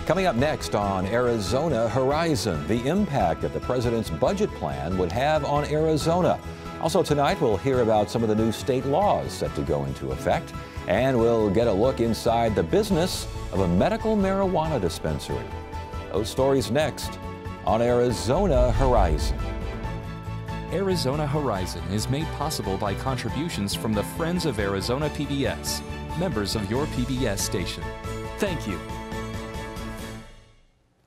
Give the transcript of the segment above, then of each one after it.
Coming up next on Arizona Horizon, the impact that the president's budget plan would have on Arizona. Also tonight, we'll hear about some of the new state laws set to go into effect, and we'll get a look inside the business of a medical marijuana dispensary. Those stories next on Arizona Horizon. Arizona Horizon is made possible by contributions from the Friends of Arizona PBS, members of your PBS station. Thank you.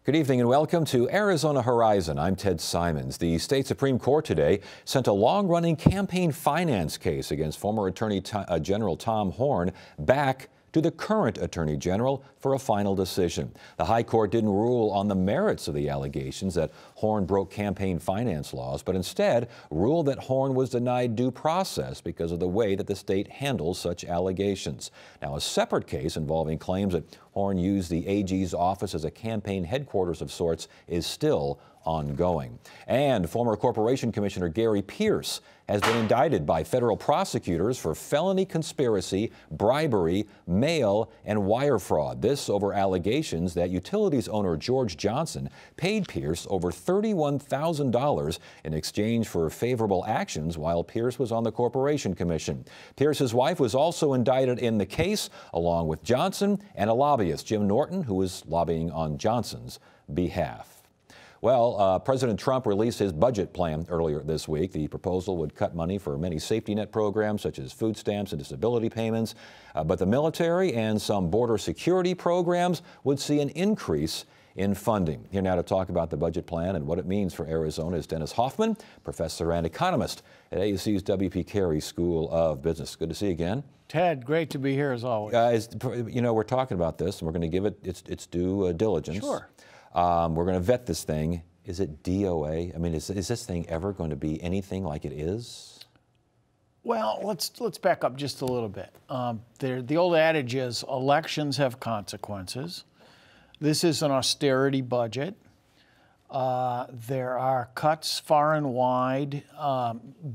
Good evening and welcome to Arizona Horizon. I'm Ted Simons. The state Supreme Court today sent a long-running campaign finance case against former Attorney General Tom Horne back to the current Attorney General for a final decision. The High Court didn't rule on the merits of the allegations that Horne broke campaign finance laws, but instead ruled that Horne was denied due process because of the way that the state handles such allegations. Now, a separate case involving claims that Horne used the AG's office as a campaign headquarters of sorts is still ongoing. And former Corporation Commissioner Gary Pierce has been indicted by federal prosecutors for felony conspiracy, bribery, mail, and wire fraud. This over allegations that utilities owner George Johnson paid Pierce over $31,000 in exchange for favorable actions while Pierce was on the Corporation Commission. Pierce's wife was also indicted in the case, along with Johnson and a lobbyist, Jim Norton, who was lobbying on Johnson's behalf. Well, President Trump released his budget plan earlier this week. The proposal would cut money for many safety net programs such as food stamps and disability payments, but the military and some border security programs would see an increase in funding. Here now to talk about the budget plan and what it means for Arizona is Dennis Hoffman, professor and economist at AUC's W.P. Carey School of Business. Good to see you again. Ted, great to be here as always. You know, we're talking about this, and we're going to give it its due diligence. Sure. We're going to vet this thing. Is it DOA? I mean, is this thing ever going to be anything like it is? Well, let's back up just a little bit. The old adage is elections have consequences. This is an austerity budget. There are cuts far and wide,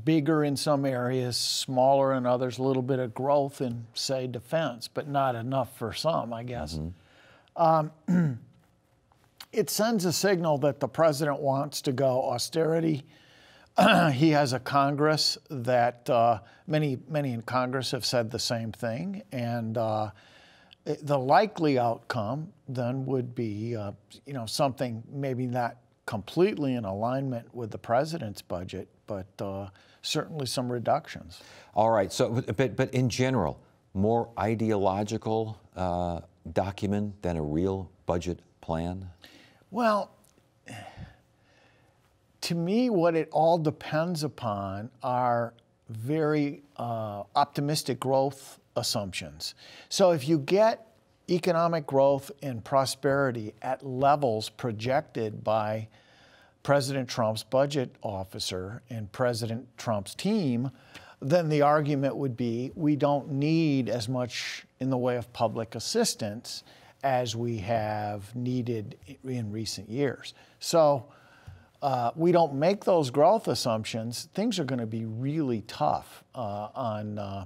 bigger in some areas, smaller in others, a little bit of growth in, say, defense, but not enough for some, I guess. Mm-hmm. It sends a signal that the president wants to go austerity. He has a Congress that many in Congress have said the same thing, and the likely outcome then would be, something maybe not completely in alignment with the president's budget, but certainly some reductions. All right. So, but in general, more ideological document than a real budget plan? Well, to me, what it all depends upon are very optimistic growth assumptions. So if you get economic growth and prosperity at levels projected by President Trump's budget officer and President Trump's team, then the argument would be we don't need as much in the way of public assistance as we have needed in recent years. So we don't make those growth assumptions, things are going to be really tough on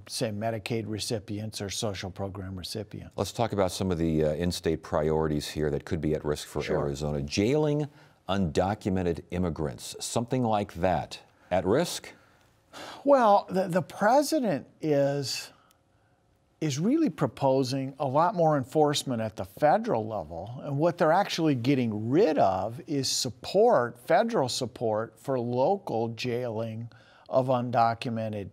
say, Medicaid recipients or social program recipients. Let's talk about some of the in-state priorities here that could be at risk for Arizona. Jailing undocumented immigrants, something like that, at risk? Well, the president is really proposing a lot more enforcement at the federal level. And what they're actually getting rid of is support, federal support for local jailing of undocumented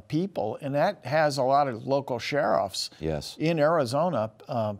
people. And that has a lot of local sheriffs in Arizona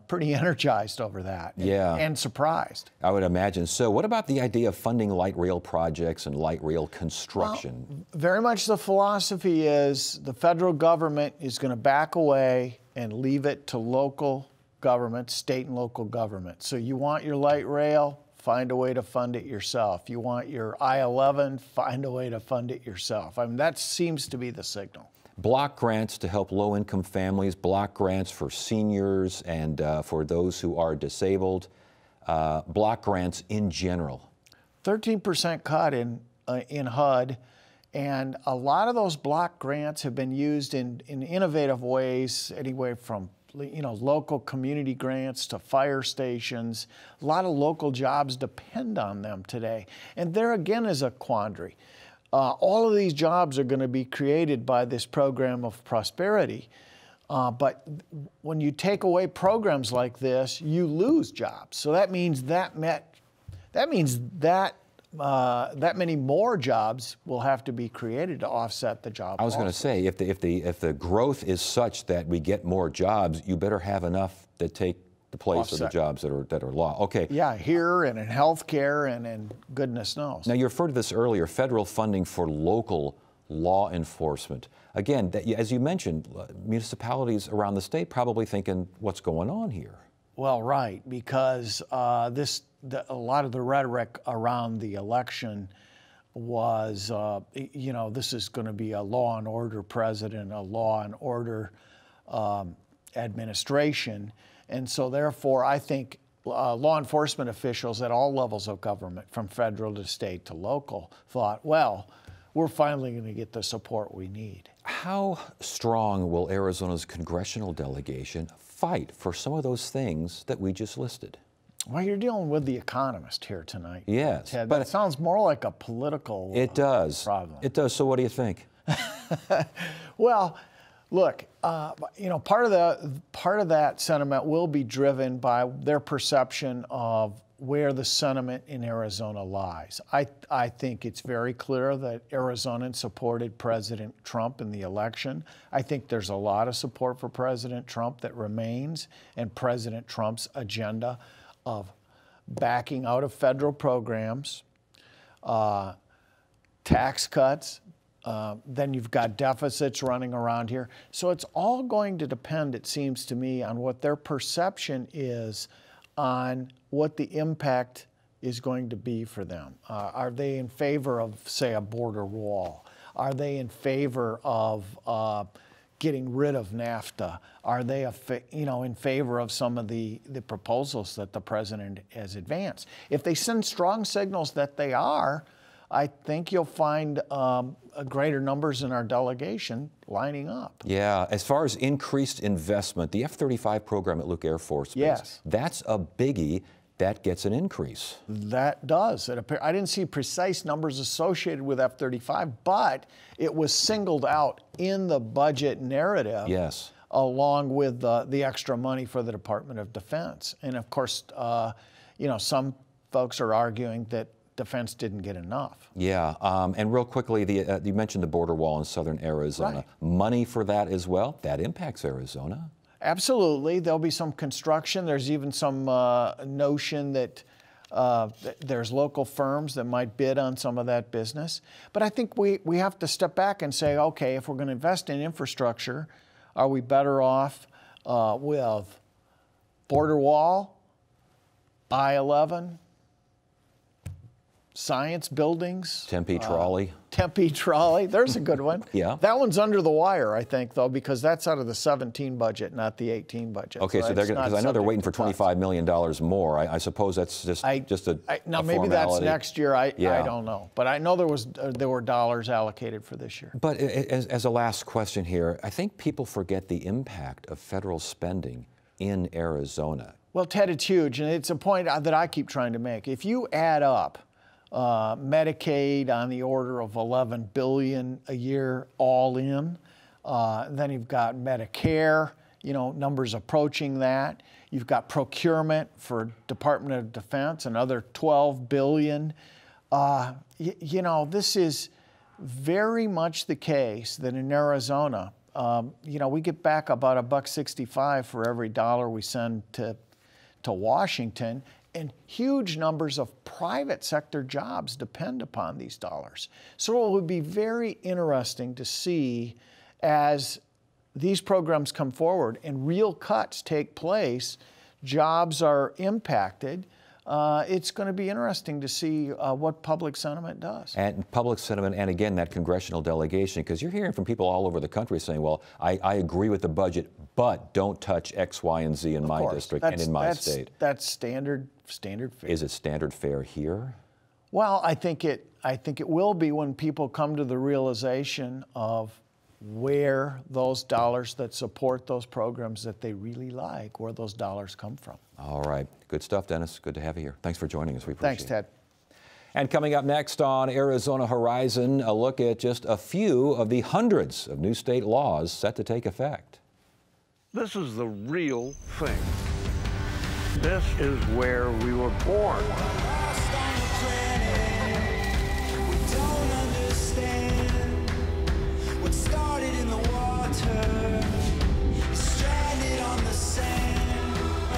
pretty energized over that and surprised. I would imagine. So what about the idea of funding light rail projects and light rail construction? Well, very much the philosophy is the federal government is going to back away and leave it to local governments, state and local governments. So you want your light rail, find a way to fund it yourself. You want your I-11, find a way to fund it yourself. I mean, that seems to be the signal. Block grants to help low-income families, block grants for seniors and for those who are disabled, block grants in general. 13% cut in HUD, and a lot of those block grants have been used in innovative ways, anyway from local community grants to fire stations. A lot of local jobs depend on them today. And there again is a quandary. All of these jobs are going to be created by this program of prosperity. But when you take away programs like this, you lose jobs. So that means that many more jobs will have to be created to offset the job. I was going to say, if the growth is such that we get more jobs, you better have enough that take the place of the jobs that are lost. Okay. Yeah, here and in healthcare and in goodness knows. Now, you referred to this earlier, federal funding for local law enforcement. Again, as you mentioned, municipalities around the state probably thinking, what's going on here? Well, right, because a lot of the rhetoric around the election was, this is going to be a law and order president, a law and order administration. And so therefore, I think law enforcement officials at all levels of government, from federal to state to local, thought, well, we're finally going to get the support we need. How strong will Arizona's congressional delegation fight for some of those things that we just listed? Well, you're dealing with The Economist here tonight. Yes. Ted. But it sounds more like a political problem. It does. So what do you think? Well, look, part of that sentiment will be driven by their perception of where the sentiment in Arizona lies. I think it's very clear that Arizonans supported President Trump in the election. I think there's a lot of support for President Trump that remains, and President Trump's agenda of backing out of federal programs, tax cuts, then you've got deficits running around here. So it's all going to depend, it seems to me, on what their perception is on what the impact is going to be for them. Are they in favor of, say, a border wall? Are they in favor of getting rid of NAFTA? Are they in favor of some of the proposals that the president has advanced? If they send strong signals that they are, I think you'll find greater numbers in our delegation lining up. Yeah, as far as increased investment, the F-35 program at Luke Air Force Base, yes, that's a biggie. That gets an increase. That does. I didn't see precise numbers associated with F-35, but it was singled out in the budget narrative. Yes. Along with the extra money for the Department of Defense. And of course, some folks are arguing that defense didn't get enough. Yeah, and real quickly, you mentioned the border wall in southern Arizona. Right. Money for that as well? That impacts Arizona. Absolutely. There'll be some construction. There's even some notion that there's local firms that might bid on some of that business. But I think we have to step back and say, okay, if we're going to invest in infrastructure, are we better off with border wall, I-11, science buildings? Tempe Trolley. Tempe Trolley, there's a good one. Yeah. That one's under the wire, I think, though, because that's out of the 17 budget, not the 18 budget. Okay, so they're because I know they're waiting for $25 million more. I suppose that's just a now maybe formality. That's next year. I don't know, but I know there were dollars allocated for this year. But as a last question here, I think people forget the impact of federal spending in Arizona. Well, Ted, it's huge, and it's a point that I keep trying to make. If you add up Medicaid on the order of $11 billion a year all in. Then you've got Medicare, numbers approaching that. You've got procurement for Department of Defense, another $12 billion. This is very much the case that in Arizona, we get back about $1.65 for every dollar we send to Washington. And huge numbers of private sector jobs depend upon these dollars. So it would be very interesting to see as these programs come forward and real cuts take place, jobs are impacted. It's going to be interesting to see what public sentiment does. And public sentiment, and again, that congressional delegation, because you're hearing from people all over the country saying, well, I agree with the budget, but don't touch X, Y, and Z in my district and in my state. That's standard fare. Is it standard fare here? Well, I think it will be when people come to the realization of where those dollars that support those programs that they really like, where those dollars come from. All right. Good stuff, Dennis. Good to have you here. Thanks for joining us. We appreciate it. Thanks, Ted. And coming up next on Arizona Horizon, a look at just a few of the hundreds of new state laws set to take effect. This is the real thing. This is where we were born.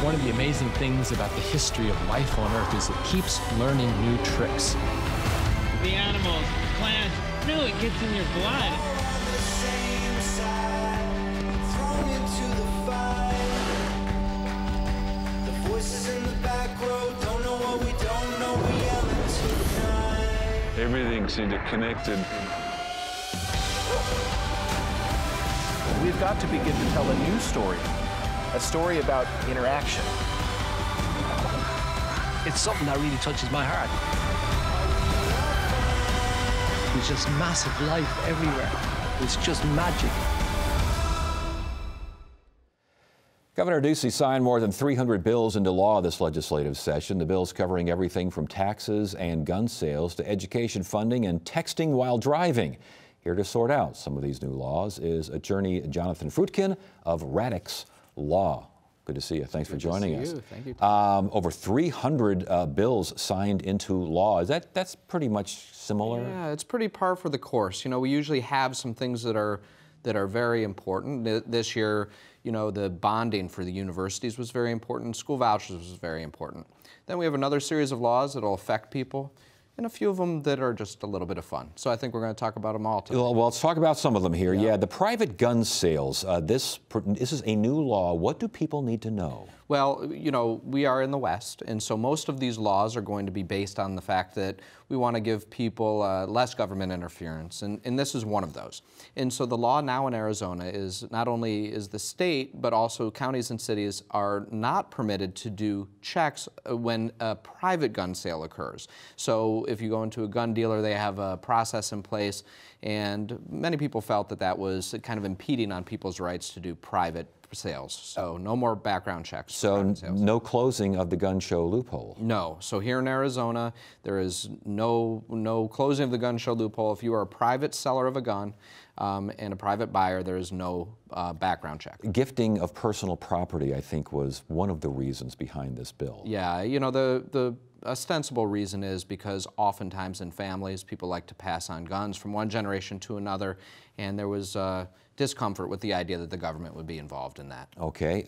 One of the amazing things about the history of life on Earth is it keeps learning new tricks. The animals, plants, no, it gets in your blood. Everything seemed connected. We've got to begin to tell a new story, a story about interaction. It's something that really touches my heart. There's just massive life everywhere. It's just magic. Governor Ducey signed more than 300 bills into law this legislative session. The bills covering everything from taxes and gun sales to education funding and texting while driving. Here to sort out some of these new laws is attorney Jonathan Fruitkin of Radix Law. Good to see you. Thanks for joining us. Thank you. Over 300 bills signed into law. That's pretty much similar? Yeah, it's pretty par for the course. You know, we usually have some things that are very important. This year, you know, the bonding for the universities was very important. School vouchers was very important. Then we have another series of laws that will affect people, and a few of them that are just a little bit of fun. So I think we're going to talk about them all today. Well, let's talk about some of them here. Yeah, the private gun sales. This is a new law. What do people need to know? Well, you know, we are in the West, and so most of these laws are going to be based on the fact that we want to give people less government interference, and this is one of those. And so the law now in Arizona is not only is the state, but also counties and cities are not permitted to do checks when a private gun sale occurs. So if you go into a gun dealer, they have a process in place, and many people felt that that was kind of impeding on people's rights to do private sales. So no more background checks. So no closing of the gun show loophole? No. So here in Arizona, there is no closing of the gun show loophole. If you are a private seller of a gun and a private buyer, there is no background check. Gifting of personal property, I think, was one of the reasons behind this bill. Yeah, you know, the ostensible reason is because oftentimes in families, people like to pass on guns from one generation to another, and there was discomfort with the idea that the government would be involved in that. Okay,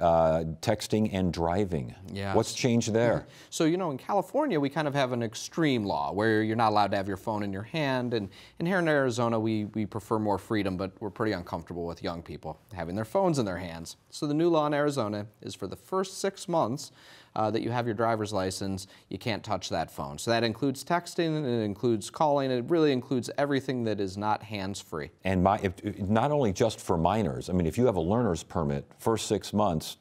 texting and driving. Yeah. What's changed there? Yeah. So, you know, in California, we kind of have an extreme law where you're not allowed to have your phone in your hand, and here in Arizona, we prefer more freedom, but we're pretty uncomfortable with young people having their phones in their hands. So the new law in Arizona is for the first 6 months that you have your driver's license, you can't touch that phone. So that includes texting, it includes calling, it really includes everything that is not hands-free. And not only just for minors. I mean, if you have a learner's permit, first 6 months,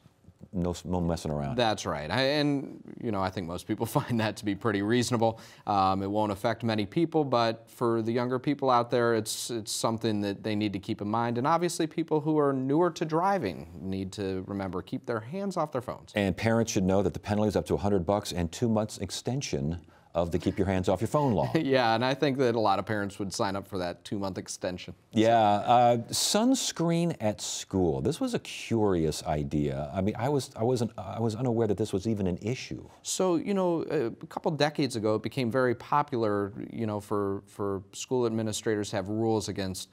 no messing around. That's right. And, you know, I think most people find that to be pretty reasonable. It won't affect many people, but for the younger people out there, it's something that they need to keep in mind. And obviously, people who are newer to driving need to remember, keep their hands off their phones. And parents should know that the penalty is up to $100 and 2 months extension of the keep your hands off your phone law. Yeah, and I think that a lot of parents would sign up for that 2-month extension. Yeah, sunscreen at school. This was a curious idea. I mean, I was unaware that this was even an issue. So, you know, a couple decades ago, it became very popular, you know, for school administrators to have rules against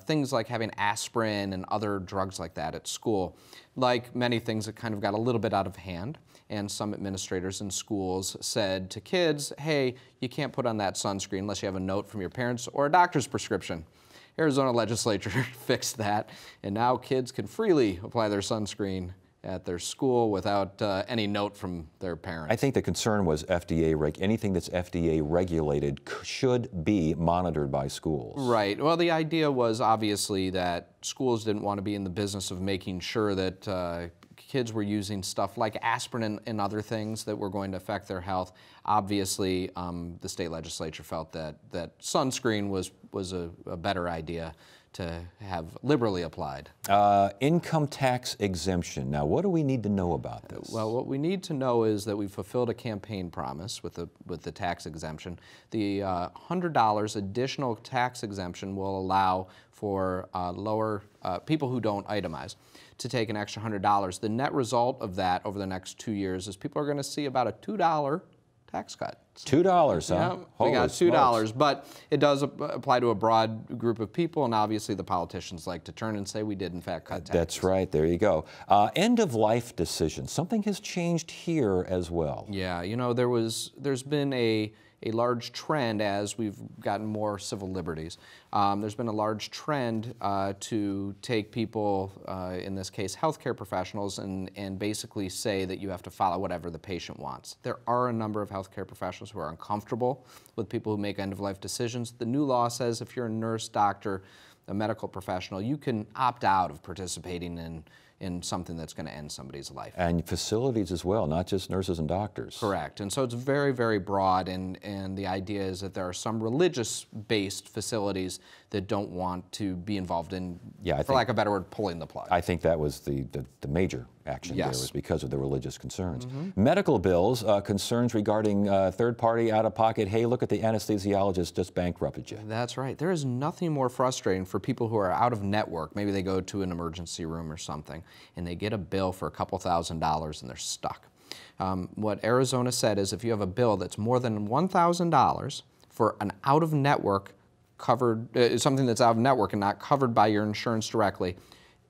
things like having aspirin and other drugs like that at school. Like many things, it kind of got a little bit out of hand, and some administrators in schools said to kids, hey, you can't put on that sunscreen unless you have a note from your parents or a doctor's prescription. Arizona legislature fixed that, and now kids can freely apply their sunscreen at their school without any note from their parents. I think the concern was anything that's FDA regulated should be monitored by schools. Right. Well, the idea was obviously that schools didn't want to be in the business of making sure that kids were using stuff like aspirin and other things that were going to affect their health. Obviously, the state legislature felt that sunscreen was a better idea to have liberally applied. Income tax exemption. Now, what do we need to know about this? Well, what we need to know is that we've fulfilled a campaign promise with the tax exemption. The $100 additional tax exemption will allow for lower people who don't itemize to take an extra $100. The net result of that over the next 2 years is people are going to see about a $2 tax cut. $2, huh? Yeah, we got $2, but it does apply to a broad group of people, and obviously the politicians like to turn and say we did in fact cut taxes. That's right, there you go. End-of-life decisions. Something has changed here as well. Yeah, you know, there's been a large trend as we've gotten more civil liberties. There's been a large trend to take people, in this case healthcare professionals, and basically say that you have to follow whatever the patient wants. There are a number of healthcare professionals who are uncomfortable with people who make end-of-life decisions. The new law says if you're a nurse, doctor, a medical professional, you can opt out of participating in something that's going to end somebody's life. And facilities as well, not just nurses and doctors. Correct. And so it's very, very broad, and the idea is that there are some religious-based facilities that don't want to be involved in, for lack of a better word, pulling the plug. I think that was the major action Yes. there was because of the religious concerns. Medical bills, concerns regarding third-party out-of-pocket, hey, look at the anesthesiologist just bankrupted you. That's right. There is nothing more frustrating for people who are out of network. Maybe they go to an emergency room or something, and they get a bill for a couple $1,000s and they're stuck. What Arizona said is if you have a bill that's more than $1,000 for an out-of-network covered, something that's out of network and not covered by your insurance directly,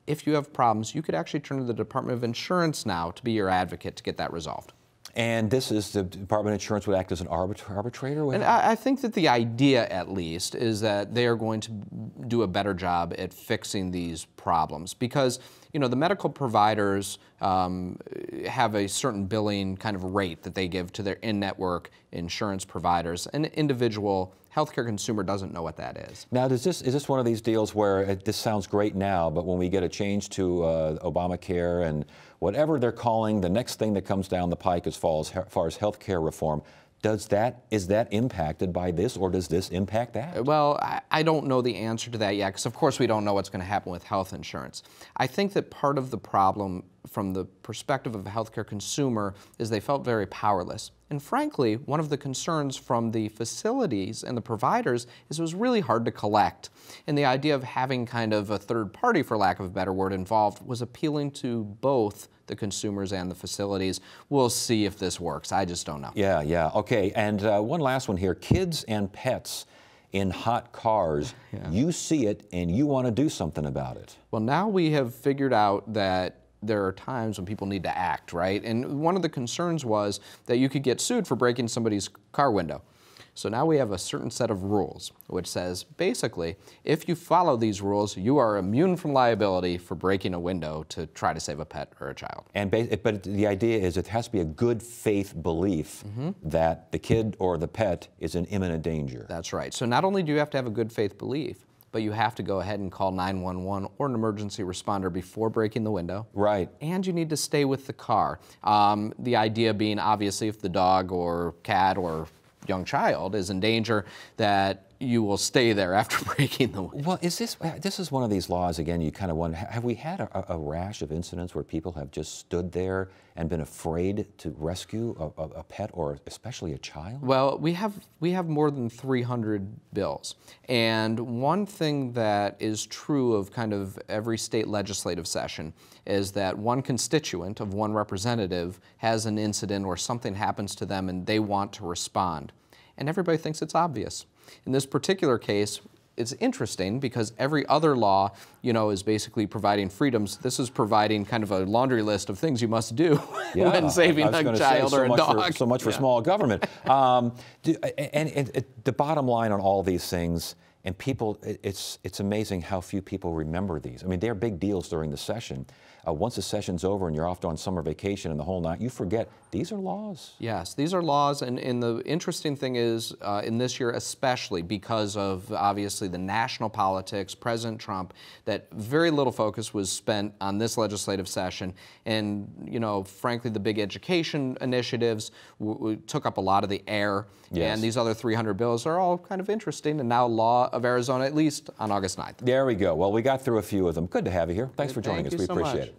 if you have problems, you could actually turn to the Department of Insurance now to be your advocate to get that resolved. And this is the Department of Insurance would act as an arbitrator? And I think that the idea, at least, is that they are going to do a better job at fixing these problems because, you know, the medical providers have a certain billing kind of rate that they give to their in-network insurance providers. An individual healthcare consumer doesn't know what that is. Now, is this one of these deals where this sounds great now, but when we get a change to Obamacare and whatever they're calling the next thing that comes down the pike as far as health care reform, is that impacted by this, or does this impact that? Well, I don't know the answer to that yet, because of course we don't know what's going to happen with health insurance. I think that part of the problem from the perspective of a healthcare consumer is they felt very powerless. And frankly, one of the concerns from the facilities and the providers is it was really hard to collect. And the idea of having kind of a third party, for lack of a better word, involved was appealing to both the consumers and the facilities. We'll see if this works. I just don't know. Yeah. Okay, and one last one here. Kids and pets in hot cars. Yeah. You see it and you want to do something about it. Well, now we have figured out that there are times when people need to act, right? And one of the concerns was that you could get sued for breaking somebody's car window. So now we have a certain set of rules, which says, basically, if you follow these rules, you are immune from liability for breaking a window to try to save a pet or a child. But the idea is it has to be a good faith belief that the kid or the pet is in imminent danger. That's right. So not only do you have to have a good faith belief, but you have to go ahead and call 911 or an emergency responder before breaking the window. Right. And you need to stay with the car. The idea being, obviously, if the dog or cat or young child is in danger, that you will stay there after breaking the window. Well, this is one of these laws, again, you kind of wonder, have we had a rash of incidents where people have just stood there and been afraid to rescue a pet or especially a child? Well, we have more than 300 bills. And one thing that is true of kind of every state legislative session is that one constituent of one representative has an incident or something happens to them and they want to respond. And everybody thinks it's obvious. In this particular case, it's interesting because every other law, you know, is basically providing freedoms. This is providing kind of a laundry list of things you must do when saving a child or a dog. So much for small government. And the bottom line on all these things, and people, it's amazing how few people remember these. I mean, they're big deals during the session. Once the session's over and you're off on summer vacation and the whole night, you forget, these are laws. Yes, these are laws, and the interesting thing is, in this year especially, because of obviously the national politics, President Trump, that very little focus was spent on this legislative session, and, you know, frankly, the big education initiatives took up a lot of the air, yes. And these other 300 bills are all kind of interesting, and now law of Arizona, at least on August 9th. There we go. Well, we got through a few of them. Good to have you here. Thanks for joining us. We appreciate it.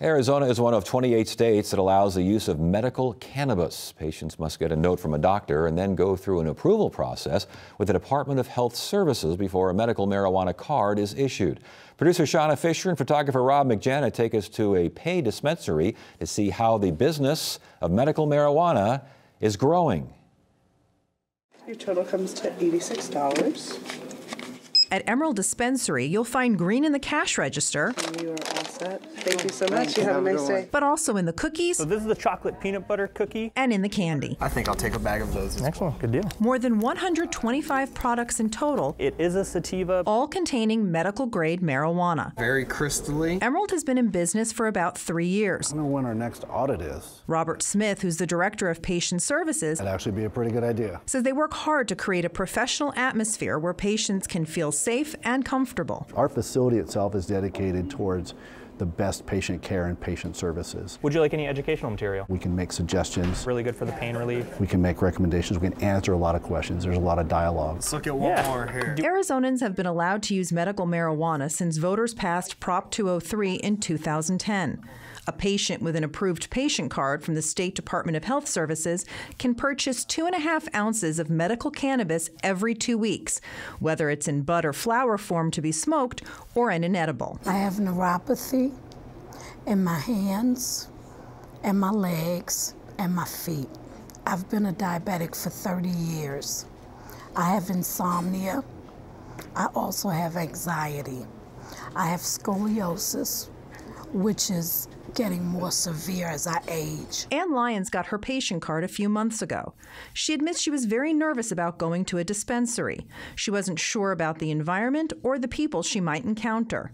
Arizona is one of 28 states that allows the use of medical cannabis. Patients must get a note from a doctor and then go through an approval process with the Department of Health Services before a medical marijuana card is issued. Producer Shauna Fisher and photographer Rob McJana take us to a paid dispensary to see how the business of medical marijuana is growing. Your total comes to $86. At Emerald Dispensary, you'll find green in the cash register. And you are all set. Thank you so much. You have a nice day. But also in the cookies. So this is the chocolate peanut butter cookie. And in the candy. I think I'll take a bag of those. Excellent. Good deal. More than 125 products in total. It is a sativa. All containing medical-grade marijuana. Very crystally. Emerald has been in business for about 3 years. I don't know when our next audit is. Robert Smith, who's the director of patient services, that'd actually be a pretty good idea, says they work hard to create a professional atmosphere where patients can feel safe and comfortable. Our facility itself is dedicated towards the best patient care and patient services. Would you like any educational material? We can make suggestions. Really good for the pain relief. We can make recommendations. We can answer a lot of questions. There's a lot of dialogue. Let's look at one more here. Arizonans have been allowed to use medical marijuana since voters passed Prop 203 in 2010. A patient with an approved patient card from the State Department of Health Services can purchase 2.5 ounces of medical cannabis every 2 weeks, whether it's in bud or flower form to be smoked or in an edible. I have neuropathy in my hands and my legs and my feet. I've been a diabetic for 30 years. I have insomnia. I also have anxiety. I have scoliosis, which is getting more severe as I age. Ann Lyons got her patient card a few months ago. She admits she was very nervous about going to a dispensary. She wasn't sure about the environment or the people she might encounter.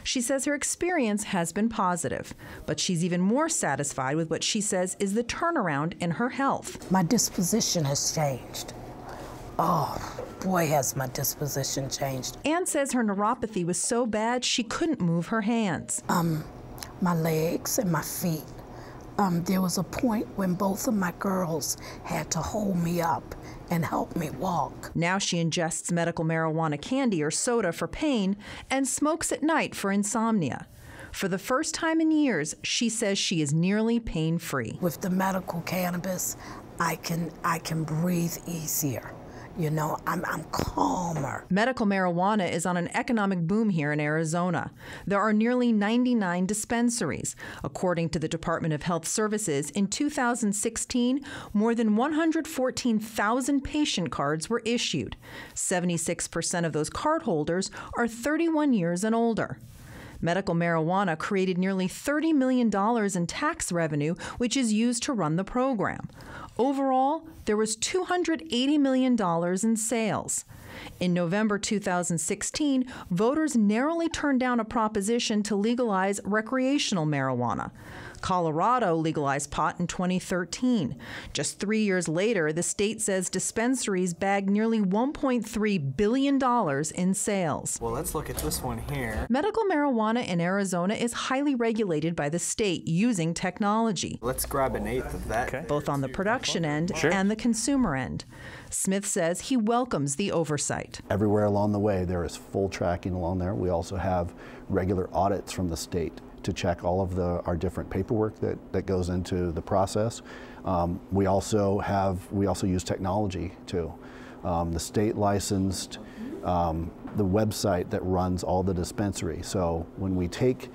She says her experience has been positive, but she's even more satisfied with what she says is the turnaround in her health. My disposition has changed. Oh, boy, has my disposition changed. Ann says her neuropathy was so bad she couldn't move her hands. My legs and my feet. There was a point when both of my girls had to hold me up and help me walk. Now she ingests medical marijuana candy or soda for pain and smokes at night for insomnia. For the first time in years, she says she is nearly pain-free. With the medical cannabis, I can breathe easier. You know, I'm calmer. Medical marijuana is on an economic boom here in Arizona. There are nearly 99 dispensaries. According to the Department of Health Services, in 2016, more than 114,000 patient cards were issued. 76% of those cardholders are 31 years and older. Medical marijuana created nearly $30 million in tax revenue, which is used to run the program. Overall, there was $280 million in sales. In November 2016, voters narrowly turned down a proposition to legalize recreational marijuana. Colorado legalized pot in 2013. Just 3 years later, the state says dispensaries bagged nearly $1.3 billion in sales. Well, let's look at this one here. Medical marijuana in Arizona is highly regulated by the state using technology. Let's grab an eighth of that. Both on the production end and the consumer end. Smith says he welcomes the oversight. Everywhere along the way, there is full tracking along there. We also have regular audits from the state to check all of our different paperwork that goes into the process. We also use technology too. The state licensed, the website that runs all the dispensary. So when we take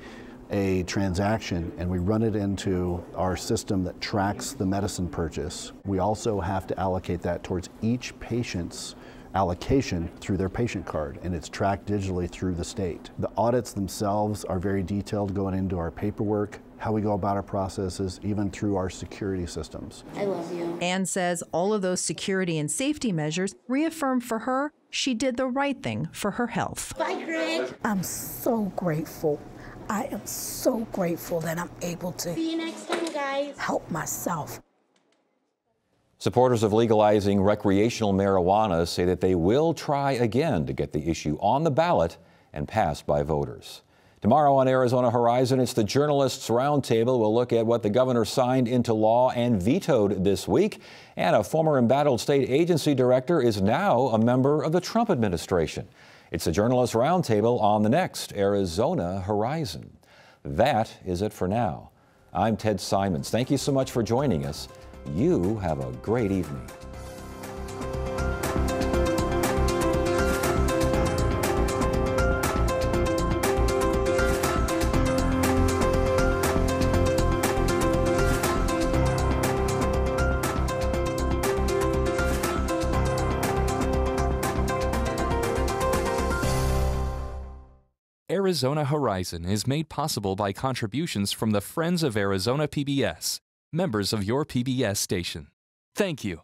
a transaction and we run it into our system that tracks the medicine purchase, we also have to allocate that towards each patient's allocation through their patient card, and it's tracked digitally through the state. The audits themselves are very detailed, going into our paperwork, how we go about our processes, even through our security systems. I love you. Ann says all of those security and safety measures reaffirm for her she did the right thing for her health. Bye, Greg. I'm so grateful. I am so grateful that I'm able to see you next time, guys. Help myself. Supporters of legalizing recreational marijuana say that they will try again to get the issue on the ballot and passed by voters. Tomorrow on Arizona Horizon, it's the Journalists Roundtable. We'll look at what the governor signed into law and vetoed this week. And a former embattled state agency director is now a member of the Trump administration. It's the Journalists Roundtable on the next Arizona Horizon. That is it for now. I'm Ted Simons. Thank you so much for joining us. You have a great evening. Arizona Horizon is made possible by contributions from the Friends of Arizona PBS, members of your PBS station. Thank you.